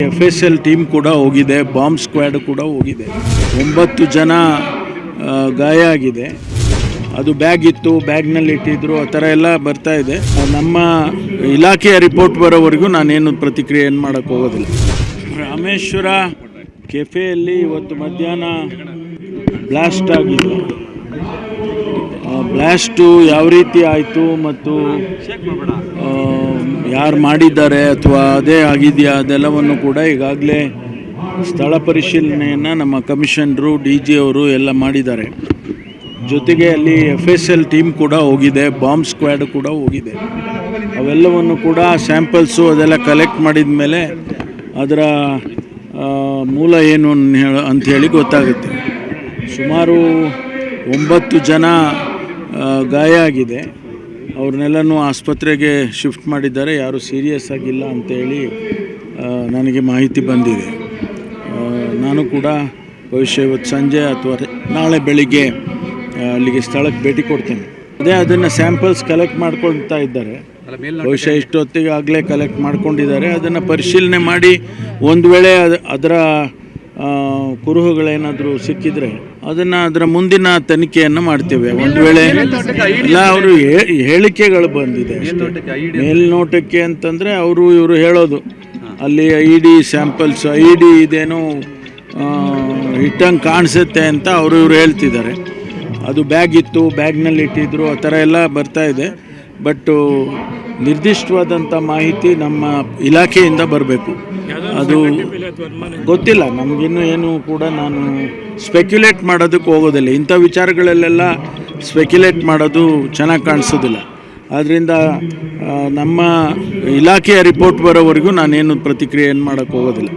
FSL team ಕೂಡ ಹೋಗಿದೆ, bomb squad ಕೂಡ ಹೋಗಿದೆ. 9 ಜನ ಗಾಯ ಆಗಿದೆ. ಅದು ಬ್ಯಾಗ್ ಇತ್ತು, ಬ್ಯಾಗ್ನಲ್ಲಿ ಇಟ್ಟಿದ್ರು, ಆ ಥರ ಎಲ್ಲ ಬರ್ತಾ ಇದೆ. ನಮ್ಮ ಇಲಾಖೆಯ ರಿಪೋರ್ಟ್ ಬರೋವರೆಗೂ ನಾನೇನು ಪ್ರತಿಕ್ರಿಯೆಯನ್ನು ಮಾಡೋಕ್ಕೆ ಹೋಗೋದಿಲ್ಲ. ರಾಮೇಶ್ವರ ಕೆಫೆಯಲ್ಲಿ ಇವತ್ತು ಮಧ್ಯಾಹ್ನ ಬ್ಲಾಸ್ಟ್ ಆಗಿದೆ. ಬ್ಲಾಸ್ಟು ಯಾವ ರೀತಿ ಆಯಿತು ಮತ್ತು ಯಾರು ಮಾಡಿದ್ದಾರೆ ಅಥವಾ ಅದೇ ಆಗಿದೆಯಾ ಅದೆಲ್ಲವನ್ನು ಕೂಡ ಈಗಾಗಲೇ ಸ್ಥಳ ಪರಿಶೀಲನೆಯನ್ನು ನಮ್ಮ ಕಮಿಷನರು DG ಅವರು ಎಲ್ಲ ಮಾಡಿದ್ದಾರೆ. ಜೊತೆಗೆ ಅಲ್ಲಿ FSL ಟೀಮ್ ಕೂಡ ಹೋಗಿದೆ, ಬಾಂಬ್ ಸ್ಕ್ವಾಡ್ ಕೂಡ ಹೋಗಿದೆ. ಅವೆಲ್ಲವನ್ನು ಕೂಡ ಸ್ಯಾಂಪಲ್ಸು ಅದೆಲ್ಲ ಕಲೆಕ್ಟ್ ಮಾಡಿದ ಮೇಲೆ ಅದರ ಮೂಲ ಏನು ಅಂಥೇಳಿ ಗೊತ್ತಾಗುತ್ತೆ. ಸುಮಾರು 9 ಜನ ಗಾಯ ಆಗಿದೆ. ಅವ್ರನ್ನೆಲ್ಲನೂ ಆಸ್ಪತ್ರೆಗೆ ಶಿಫ್ಟ್ ಮಾಡಿದ್ದಾರೆ. ಯಾರೂ ಸೀರಿಯಸ್ ಆಗಿಲ್ಲ ಅಂತೇಳಿ ನನಗೆ ಮಾಹಿತಿ ಬಂದಿದೆ. ನಾನು ಕೂಡ ಬಹುಶಃ ಇವತ್ತು ಸಂಜೆ ಅಥವಾ ನಾಳೆ ಬೆಳಿಗ್ಗೆ ಅಲ್ಲಿಗೆ ಸ್ಥಳಕ್ಕೆ ಭೇಟಿ ಕೊಡ್ತೇನೆ. ಅದನ್ನು ಸ್ಯಾಂಪಲ್ಸ್ ಕಲೆಕ್ಟ್ ಮಾಡ್ಕೊಳ್ತಾ ಇದ್ದಾರೆ. ಬಹುಶಃ ಇಷ್ಟೊತ್ತಿಗೆ ಆಗಲೇ ಕಲೆಕ್ಟ್ ಮಾಡ್ಕೊಂಡಿದ್ದಾರೆ. ಅದನ್ನು ಪರಿಶೀಲನೆ ಮಾಡಿ ಒಂದು ವೇಳೆ ಅದರ ಕುರುಹುಗಳೇನಾದರೂ ಸಿಕ್ಕಿದರೆ ಅದರ ಮುಂದಿನ ತನಿಖೆಯನ್ನು ಮಾಡ್ತೇವೆ. ಒಂದು ವೇಳೆ ಎಲ್ಲ ಅವರು ಹೇಳಿಕೆಗಳು ಬಂದಿದೆ ಮೇಲ್ನೋಟಕ್ಕೆ ಅಂತಂದರೆ ಇವರು ಹೇಳೋದು ಅಲ್ಲಿ ID ಸ್ಯಾಂಪಲ್ಸ್ ID ಇದೇನೋ ಇಟ್ಟಂಗೆ ಕಾಣಿಸುತ್ತೆ ಅಂತ ಇವರು ಹೇಳ್ತಿದ್ದಾರೆ. ಅದು ಬ್ಯಾಗ್ ಇತ್ತು, ಬ್ಯಾಗ್ನಲ್ಲಿ ಇಟ್ಟಿದ್ರು, ಆ ಥರ ಎಲ್ಲ ಬರ್ತಾ ಇದೆ. ಬಟ್ ನಿರ್ದಿಷ್ಟವಾದಂಥ ಮಾಹಿತಿ ನಮ್ಮ ಇಲಾಖೆಯಿಂದ ಬರಬೇಕು. ಅದು ಗೊತ್ತಿಲ್ಲ ನಮಗಿನ್ನೂ ಏನು ಕೂಡ. ನಾನು ಸ್ಪೆಕ್ಯುಲೇಟ್ ಮಾಡೋದಕ್ಕೆ ಹೋಗೋದಿಲ್ಲ. ಇಂಥ ವಿಚಾರಗಳಲ್ಲೆಲ್ಲ ಸ್ಪೆಕ್ಯುಲೇಟ್ ಮಾಡೋದು ಚೆನ್ನಾಗಿ ಕಾಣಿಸೋದಿಲ್ಲ. ಆದ್ದರಿಂದ ನಮ್ಮ ಇಲಾಖೆಯ ರಿಪೋರ್ಟ್ ಬರೋವರೆಗೂ ನಾನೇನು ಪ್ರತಿಕ್ರಿಯೆಯನ್ನು ಮಾಡೋಕ್ಕೆ ಹೋಗೋದಿಲ್ಲ.